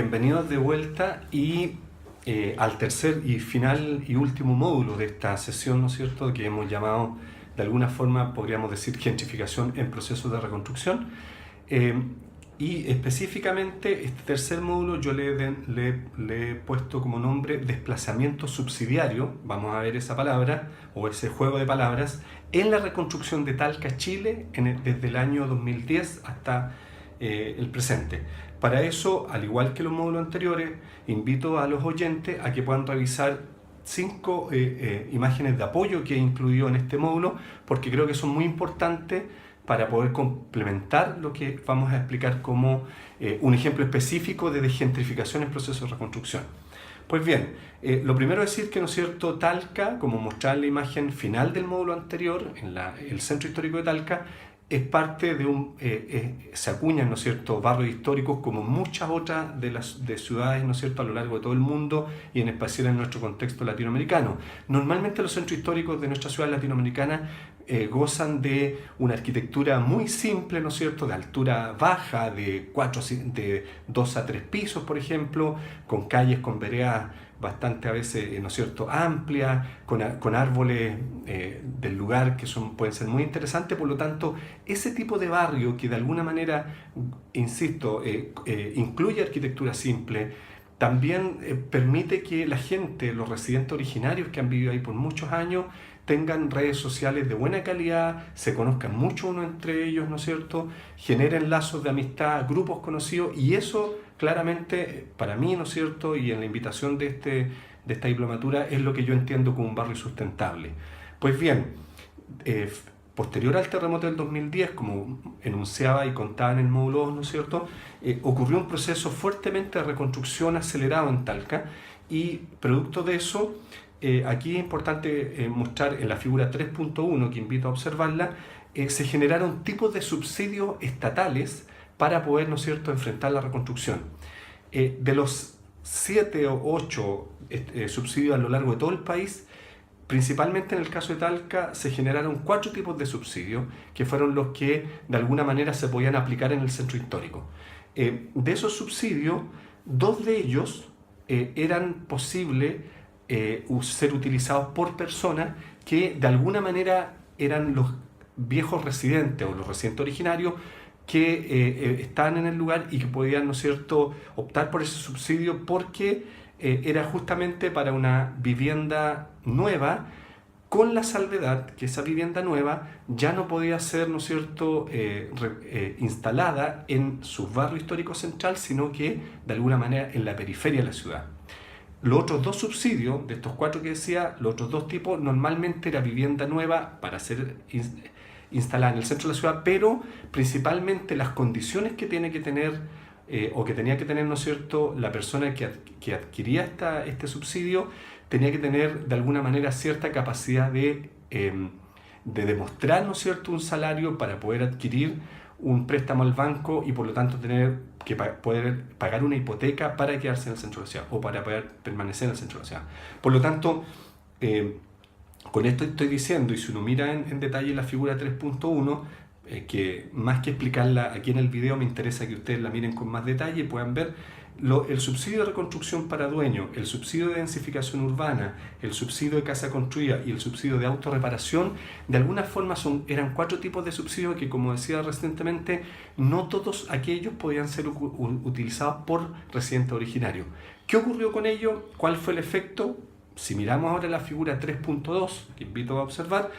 bienvenidos de vuelta y al tercer y final y último módulo de esta sesión, ¿no es cierto?, que hemos llamado, de alguna forma, podríamos decir, gentrificación en procesos de reconstrucción. Y específicamente este tercer módulo yo le he puesto como nombre desplazamiento subsidiario, vamos a ver esa palabra o ese juego de palabras, en la reconstrucción de Talca, Chile, desde el año 2010 hasta el presente. Para eso, al igual que los módulos anteriores, invito a los oyentes a que puedan revisar 5 imágenes de apoyo que he incluido en este módulo, porque creo que son muy importantes para poder complementar lo que vamos a explicar como un ejemplo específico de desgentrificación en procesos de reconstrucción. Pues bien, lo primero es decir que, ¿no es cierto?, Talca, como mostraba en la imagen final del módulo anterior, en el centro histórico de Talca, es parte de se acuñan, ¿no es cierto?, barrios históricos como muchas otras de ciudades, ¿no es cierto?, a lo largo de todo el mundo y en especial en nuestro contexto latinoamericano. Normalmente los centros históricos de nuestra ciudad latinoamericana gozan de una arquitectura muy simple, ¿no es cierto?, de altura baja, de 2 a 3 pisos, por ejemplo, con calles, con veredas bastante a veces, ¿no es cierto?, amplias, con árboles del lugar que pueden ser muy interesantes. Por lo tanto, ese tipo de barrio que de alguna manera, insisto, incluye arquitectura simple, también permite que la gente, los residentes originarios que han vivido ahí por muchos años, tengan redes sociales de buena calidad, se conozcan mucho uno entre ellos, ¿no es cierto?, generen lazos de amistad, grupos conocidos, y eso claramente para mí, ¿no es cierto?, y en la invitación de esta diplomatura, es lo que yo entiendo como un barrio sustentable. Pues bien, posterior al terremoto del 2010, como enunciaba y contaba en el módulo 2, ¿no es cierto?, ocurrió un proceso fuertemente de reconstrucción acelerado en Talca, y producto de eso, aquí es importante mostrar en la figura 3.1, que invito a observarla, se generaron tipos de subsidios estatales para poder, ¿no es cierto?, enfrentar la reconstrucción. De los 7 o 8 subsidios a lo largo de todo el país, principalmente en el caso de Talca, se generaron 4 tipos de subsidios que fueron los que de alguna manera se podían aplicar en el centro histórico. De esos subsidios, 2 de ellos eran posibles ser utilizados por personas que de alguna manera eran los viejos residentes o los residentes originarios que estaban en el lugar y que podían, ¿no es cierto?, optar por ese subsidio porque era justamente para una vivienda nueva, con la salvedad que esa vivienda nueva ya no podía ser, ¿no es cierto?, instalada en su barrio histórico central, sino que de alguna manera en la periferia de la ciudad. Los otros 2 subsidios, de estos 4 que decía, los otros 2 tipos, normalmente era vivienda nueva para ser instalada en el centro de la ciudad, pero principalmente las condiciones que tiene que tener o que tenía que tener, ¿no es cierto?, la persona que adquiría este subsidio, tenía que tener de alguna manera cierta capacidad de demostrar, ¿no es cierto?, un salario para poder adquirir un préstamo al banco y por lo tanto tener que poder pagar una hipoteca para quedarse en el centro de la ciudad o para poder permanecer en el centro de la ciudad. Por lo tanto, con esto estoy diciendo, y si uno mira en detalle la figura 3.1, que más que explicarla aquí en el video, me interesa que ustedes la miren con más detalle y puedan ver el subsidio de reconstrucción para dueños, el subsidio de densificación urbana, el subsidio de casa construida y el subsidio de autorreparación. De alguna forma eran 4 tipos de subsidios que, como decía recientemente, no todos aquellos podían ser utilizados por residentes originarios. ¿Qué ocurrió con ello? ¿Cuál fue el efecto? Si miramos ahora la figura 3.2, que invito a observar,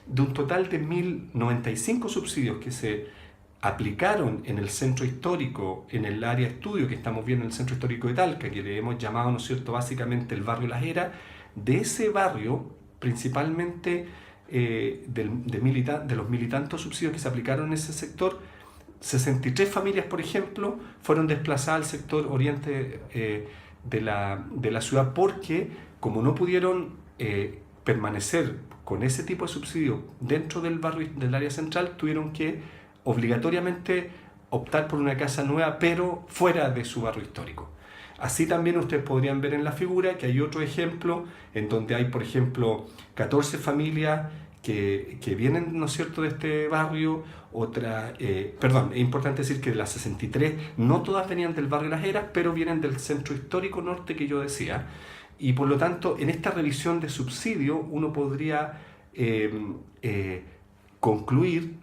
de un total de 1.095 subsidios que se aplicaron en el centro histórico, en el área de estudio que estamos viendo en el centro histórico de Talca, que le hemos llamado, ¿no es cierto?, básicamente el barrio Las Heras. De ese barrio, principalmente de los 1.000 y tantos subsidios que se aplicaron en ese sector, 63 familias, por ejemplo, fueron desplazadas al sector oriente de la ciudad porque, como no pudieron permanecer con ese tipo de subsidio dentro del barrio, del área central, tuvieron que obligatoriamente optar por una casa nueva, pero fuera de su barrio histórico. Así también ustedes podrían ver en la figura que hay otro ejemplo en donde hay, por ejemplo, 14 familias que vienen, ¿no es cierto?, de este barrio, es importante decir que de las 63 no todas venían del barrio Las Heras, pero vienen del centro histórico norte que yo decía, y por lo tanto en esta revisión de subsidio uno podría concluir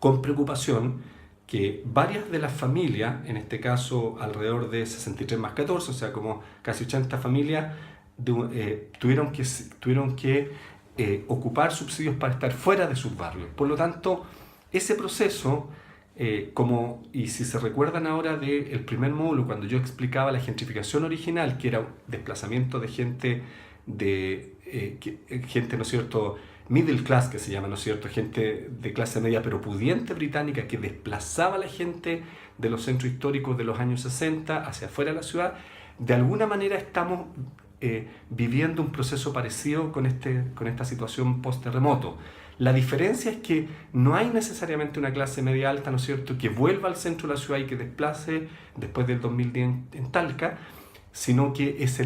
con preocupación que varias de las familias, en este caso alrededor de 63 más 14, o sea como casi 80 familias, tuvieron que ocupar subsidios para estar fuera de sus barrios. Por lo tanto, ese proceso, y si se recuerdan ahora del primer módulo, cuando yo explicaba la gentrificación original, que era un desplazamiento de gente, gente, ¿no es cierto?, middle class, que se llama, ¿no es cierto?, gente de clase media pero pudiente británica que desplazaba a la gente de los centros históricos de los años 60 hacia afuera de la ciudad. De alguna manera estamos viviendo un proceso parecido con esta situación post-terremoto. La diferencia es que no hay necesariamente una clase media alta, ¿no es cierto?, que vuelva al centro de la ciudad y que desplace después del 2010 en Talca, sino que es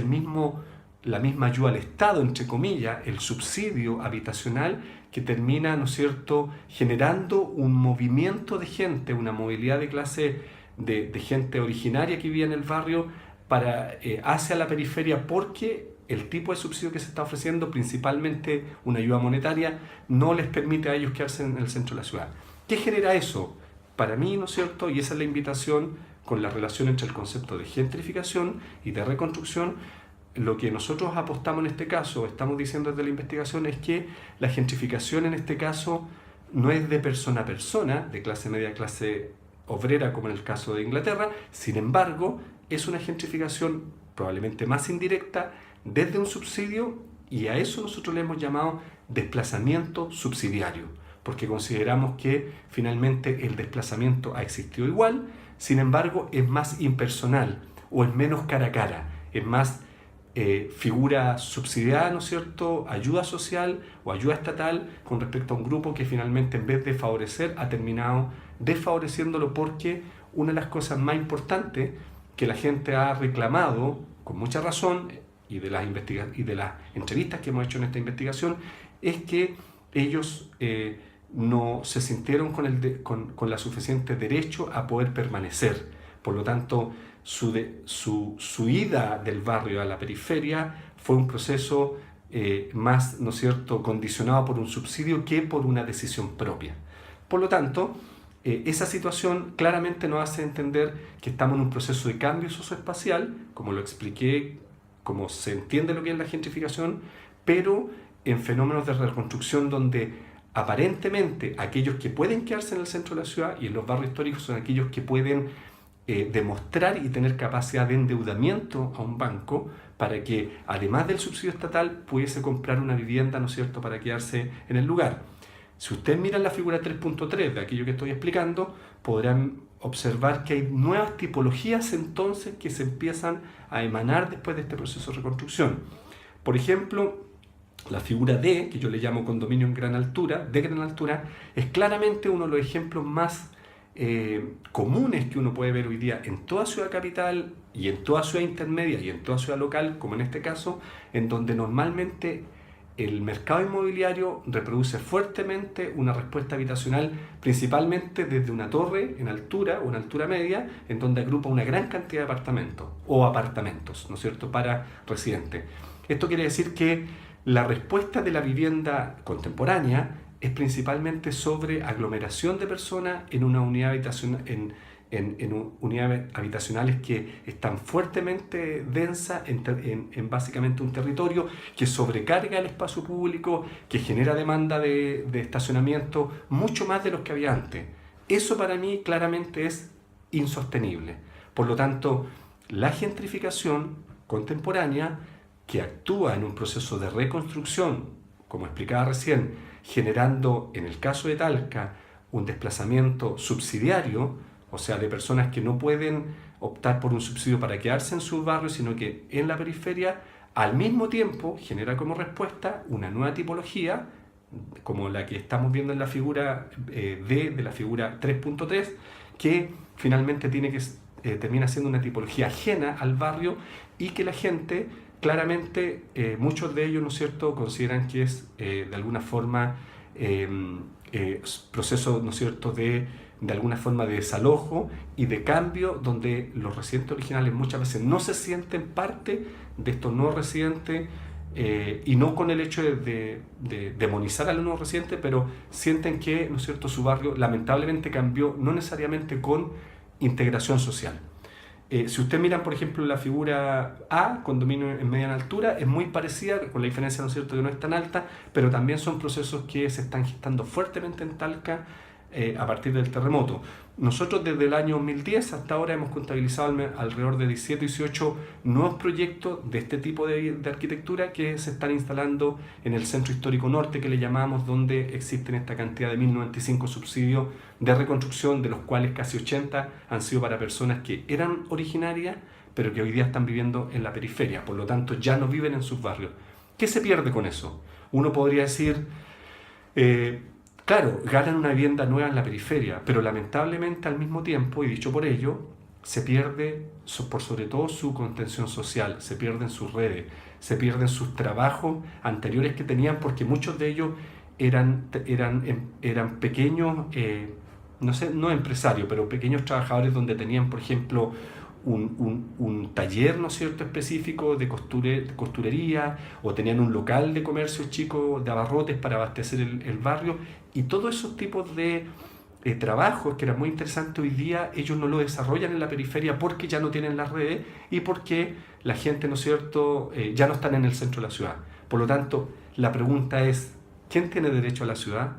la misma ayuda al Estado, entre comillas, el subsidio habitacional que termina, ¿no es cierto?, generando un movimiento de gente, una movilidad de clase de gente originaria que vivía en el barrio hacia la periferia, porque el tipo de subsidio que se está ofreciendo, principalmente una ayuda monetaria, no les permite a ellos quedarse en el centro de la ciudad. ¿Qué genera eso? Para mí, ¿no es cierto?, y esa es la invitación con la relación entre el concepto de gentrificación y de reconstrucción, lo que nosotros apostamos en este caso, estamos diciendo desde la investigación, es que la gentrificación en este caso no es de persona a persona, de clase media a clase obrera, como en el caso de Inglaterra. Sin embargo, es una gentrificación probablemente más indirecta desde un subsidio, y a eso nosotros le hemos llamado desplazamiento subsidiario, porque consideramos que finalmente el desplazamiento ha existido igual, sin embargo es más impersonal o es menos cara a cara, es más figura subsidiada, ¿no es cierto?, ayuda social o ayuda estatal con respecto a un grupo que finalmente, en vez de favorecer, ha terminado desfavoreciéndolo, porque una de las cosas más importantes que la gente ha reclamado con mucha razón, y de las entrevistas que hemos hecho en esta investigación, es que ellos no se sintieron con la suficiente derecho a poder permanecer. Por lo tanto, su ida del barrio a la periferia fue un proceso más, ¿no es cierto?, condicionado por un subsidio que por una decisión propia. Por lo tanto, esa situación claramente nos hace entender que estamos en un proceso de cambio socioespacial, como lo expliqué, como se entiende lo que es la gentrificación, pero en fenómenos de reconstrucción donde aparentemente aquellos que pueden quedarse en el centro de la ciudad y en los barrios históricos son aquellos que pueden demostrar y tener capacidad de endeudamiento a un banco para que, además del subsidio estatal, pudiese comprar una vivienda, ¿no es cierto?, para quedarse en el lugar. Si ustedes miran la figura 3.3 de aquello que estoy explicando, podrán observar que hay nuevas tipologías entonces que se empiezan a emanar después de este proceso de reconstrucción. Por ejemplo, la figura D, que yo le llamo condominio de gran altura, es claramente uno de los ejemplos más comunes que uno puede ver hoy día en toda ciudad capital y en toda ciudad intermedia y en toda ciudad local, como en este caso, en donde normalmente el mercado inmobiliario reproduce fuertemente una respuesta habitacional, principalmente desde una torre en altura o en altura media, en donde agrupa una gran cantidad de apartamentos, ¿no es cierto?, para residentes. Esto quiere decir que la respuesta de la vivienda contemporánea es principalmente sobre aglomeración de personas en una unidad habitacional, en unidades habitacionales que están fuertemente densas en básicamente un territorio que sobrecarga el espacio público, que genera demanda de estacionamiento mucho más de los que había antes. Eso para mí claramente es insostenible. Por lo tanto, la gentrificación contemporánea, que actúa en un proceso de reconstrucción, como explicaba recién, generando en el caso de Talca un desplazamiento subsidiario, o sea, de personas que no pueden optar por un subsidio para quedarse en sus barrios, sino que en la periferia, al mismo tiempo genera como respuesta una nueva tipología, como la que estamos viendo en la figura D de la figura 3.3, que finalmente termina siendo una tipología ajena al barrio y que la gente claramente muchos de ellos, ¿no es cierto?, consideran que es de alguna forma proceso, ¿no es cierto?, de alguna forma de desalojo y de cambio, donde los residentes originales muchas veces no se sienten parte de estos nuevos residentes, y no con el hecho de demonizar a los nuevos residentes, pero sienten que, ¿no es cierto?, su barrio lamentablemente cambió, no necesariamente con integración social. Si ustedes miran, por ejemplo, la figura A, condominio en mediana altura, es muy parecida, con la diferencia, ¿no es cierto?, que no es tan alta, pero también son procesos que se están gestando fuertemente en Talca a partir del terremoto. Nosotros desde el año 2010 hasta ahora hemos contabilizado alrededor de 17, 18 nuevos proyectos de este tipo de arquitectura que se están instalando en el Centro Histórico Norte, que le llamamos, donde existen esta cantidad de 1095 subsidios de reconstrucción, de los cuales casi 80 han sido para personas que eran originarias, pero que hoy día están viviendo en la periferia, por lo tanto ya no viven en sus barrios. ¿Qué se pierde con eso? Uno podría decir, claro, ganan una vivienda nueva en la periferia, pero lamentablemente al mismo tiempo, y dicho por ello, se pierde por sobre todo su contención social, se pierden sus redes, se pierden sus trabajos anteriores que tenían, porque muchos de ellos eran pequeños, no sé, no empresarios, pero pequeños trabajadores donde tenían, por ejemplo, un taller, ¿no es cierto?, específico de costurería, o tenían un local de comercio chico de abarrotes para abastecer el barrio, y todos esos tipos de trabajos que eran muy interesantes hoy día ellos no lo desarrollan en la periferia porque ya no tienen las redes y porque la gente, ¿no es cierto?, ya no están en el centro de la ciudad. Por lo tanto, la pregunta es, ¿quién tiene derecho a la ciudad?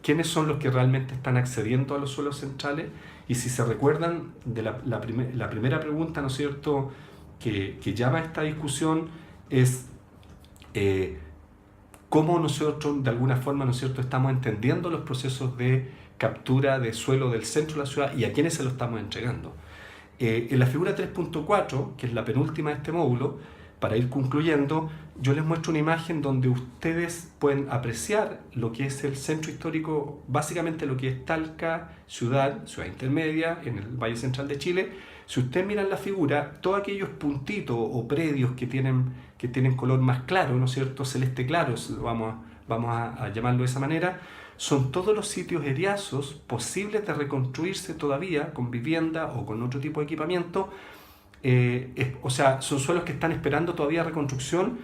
¿Quiénes son los que realmente están accediendo a los suelos centrales? Y si se recuerdan de la primera pregunta, ¿no es cierto?, que llama a esta discusión es cómo nosotros de alguna forma, ¿no es cierto?, estamos entendiendo los procesos de captura de suelo del centro de la ciudad y a quiénes se lo estamos entregando. En la figura 3.4, que es la penúltima de este módulo, para ir concluyendo, yo les muestro una imagen donde ustedes pueden apreciar lo que es el centro histórico, básicamente lo que es Talca, ciudad intermedia, en el Valle Central de Chile. Si ustedes miran la figura, todos aquellos puntitos o predios que tienen color más claro, ¿no es cierto?, celeste claro, vamos a llamarlo de esa manera, son todos los sitios eriazos posibles de reconstruirse todavía con vivienda o con otro tipo de equipamiento. O sea, son suelos que están esperando todavía reconstrucción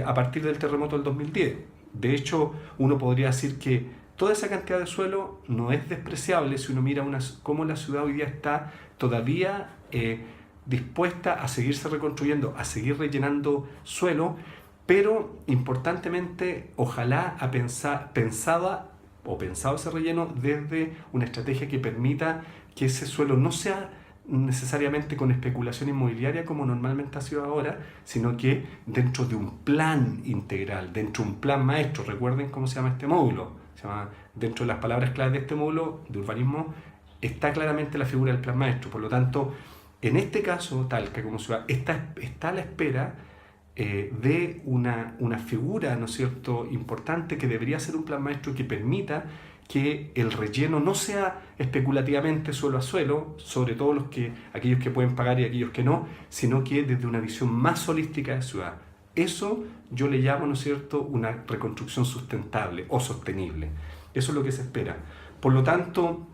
a partir del terremoto del 2010. De hecho, uno podría decir que toda esa cantidad de suelo no es despreciable si uno mira cómo la ciudad hoy día está todavía dispuesta a seguirse reconstruyendo, a seguir rellenando suelo, pero importantemente, ojalá pensado ese relleno desde una estrategia que permita que ese suelo no sea necesariamente con especulación inmobiliaria como normalmente ha sido ahora, sino que dentro de un plan integral, dentro de un plan maestro. Recuerden cómo se llama este módulo. Dentro de las palabras claves de este módulo de urbanismo está claramente la figura del plan maestro. Por lo tanto, en este caso, Talca como ciudad está a la espera de una figura, ¿no es cierto?, importante, que debería ser un plan maestro que permita que el relleno no sea especulativamente suelo a suelo, sobre todo aquellos que pueden pagar y aquellos que no, sino que desde una visión más holística de ciudad. Eso yo le llamo, ¿no es cierto?, una reconstrucción sustentable o sostenible. Eso es lo que se espera. Por lo tanto,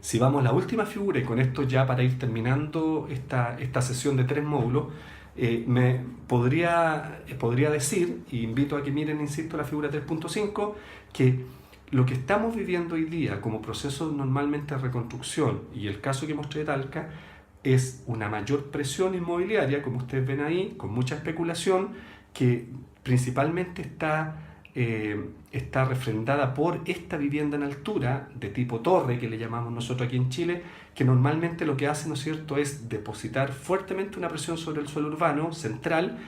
si vamos a la última figura, y con esto ya para ir terminando esta sesión de 3 módulos, me podría decir, y invito a que miren, insisto, la figura 3.5, que lo que estamos viviendo hoy día como proceso normalmente de reconstrucción, y el caso que mostré de Talca, es una mayor presión inmobiliaria, como ustedes ven ahí, con mucha especulación, que principalmente está refrendada por esta vivienda en altura, de tipo torre, que le llamamos nosotros aquí en Chile, que normalmente lo que hace, ¿no es cierto?, es depositar fuertemente una presión sobre el suelo urbano central,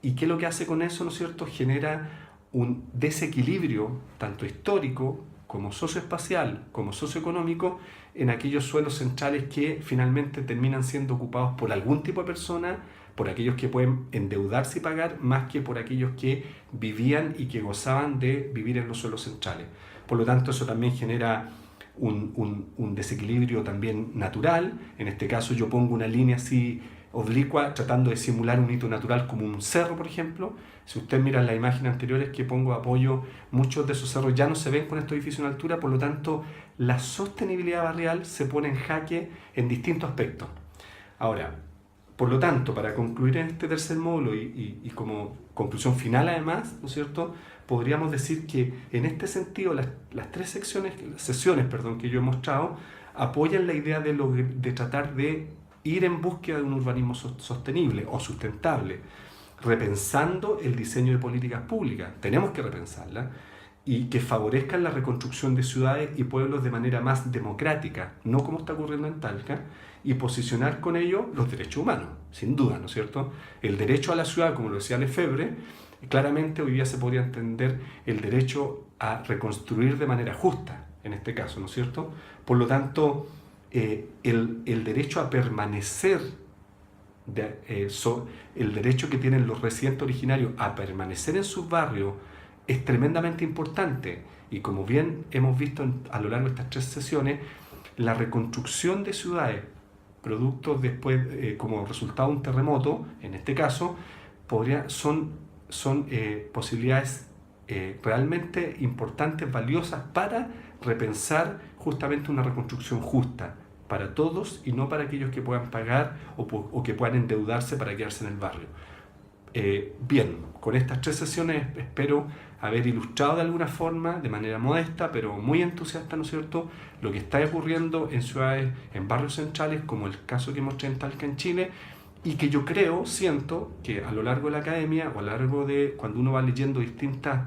y que lo que hace con eso, ¿no es cierto?, genera un desequilibrio tanto histórico como socioespacial, como socioeconómico, en aquellos suelos centrales que finalmente terminan siendo ocupados por algún tipo de persona, por aquellos que pueden endeudarse y pagar, más que por aquellos que vivían y que gozaban de vivir en los suelos centrales. Por lo tanto, eso también genera un desequilibrio también natural. En este caso yo pongo una línea así oblicua, tratando de simular un hito natural como un cerro, por ejemplo. Si usted mira las imágenes anteriores que pongo apoyo, muchos de esos cerros ya no se ven con estos edificios en altura, por lo tanto, la sostenibilidad barrial se pone en jaque en distintos aspectos. Ahora, por lo tanto, para concluir en este tercer módulo y como conclusión final además, ¿no es cierto?, podríamos decir que en este sentido las tres sesiones que yo he mostrado apoyan la idea de tratar de ir en búsqueda de un urbanismo sostenible o sustentable, repensando el diseño de políticas públicas. Tenemos que repensarla y que favorezcan la reconstrucción de ciudades y pueblos de manera más democrática, no como está ocurriendo en Talca, y posicionar con ello los derechos humanos, sin duda, ¿no es cierto? El derecho a la ciudad, como lo decía Lefebvre, claramente hoy día se podría entender el derecho a reconstruir de manera justa, en este caso, ¿no es cierto? Por lo tanto, el derecho a permanecer, el derecho que tienen los residentes originarios a permanecer en sus barrios es tremendamente importante. Y como bien hemos visto a lo largo de estas tres sesiones, la reconstrucción de ciudades, productos después como resultado de un terremoto, en este caso, son posibilidades realmente importantes, valiosas para repensar justamente una reconstrucción justa para todos y no para aquellos que puedan pagar o que puedan endeudarse para quedarse en el barrio. Bien, con estas tres sesiones espero haber ilustrado de alguna forma, de manera modesta, pero muy entusiasta, ¿no es cierto?, lo que está ocurriendo en ciudades, en barrios centrales, como el caso que mostré en Talca, en Chile, y que yo siento que a lo largo de la academia o a lo largo de cuando uno va leyendo distintas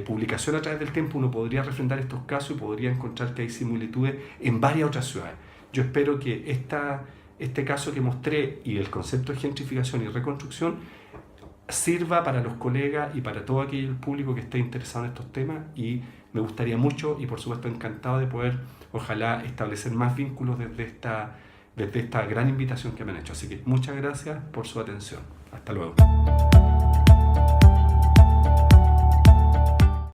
publicaciones a través del tiempo, uno podría refrendar estos casos y podría encontrar que hay similitudes en varias otras ciudades. Yo espero que este caso que mostré y el concepto de gentrificación y reconstrucción sirva para los colegas y para todo aquel público que esté interesado en estos temas, y me gustaría mucho y por supuesto encantado de poder ojalá establecer más vínculos desde esta gran invitación que me han hecho. Así que muchas gracias por su atención. Hasta luego.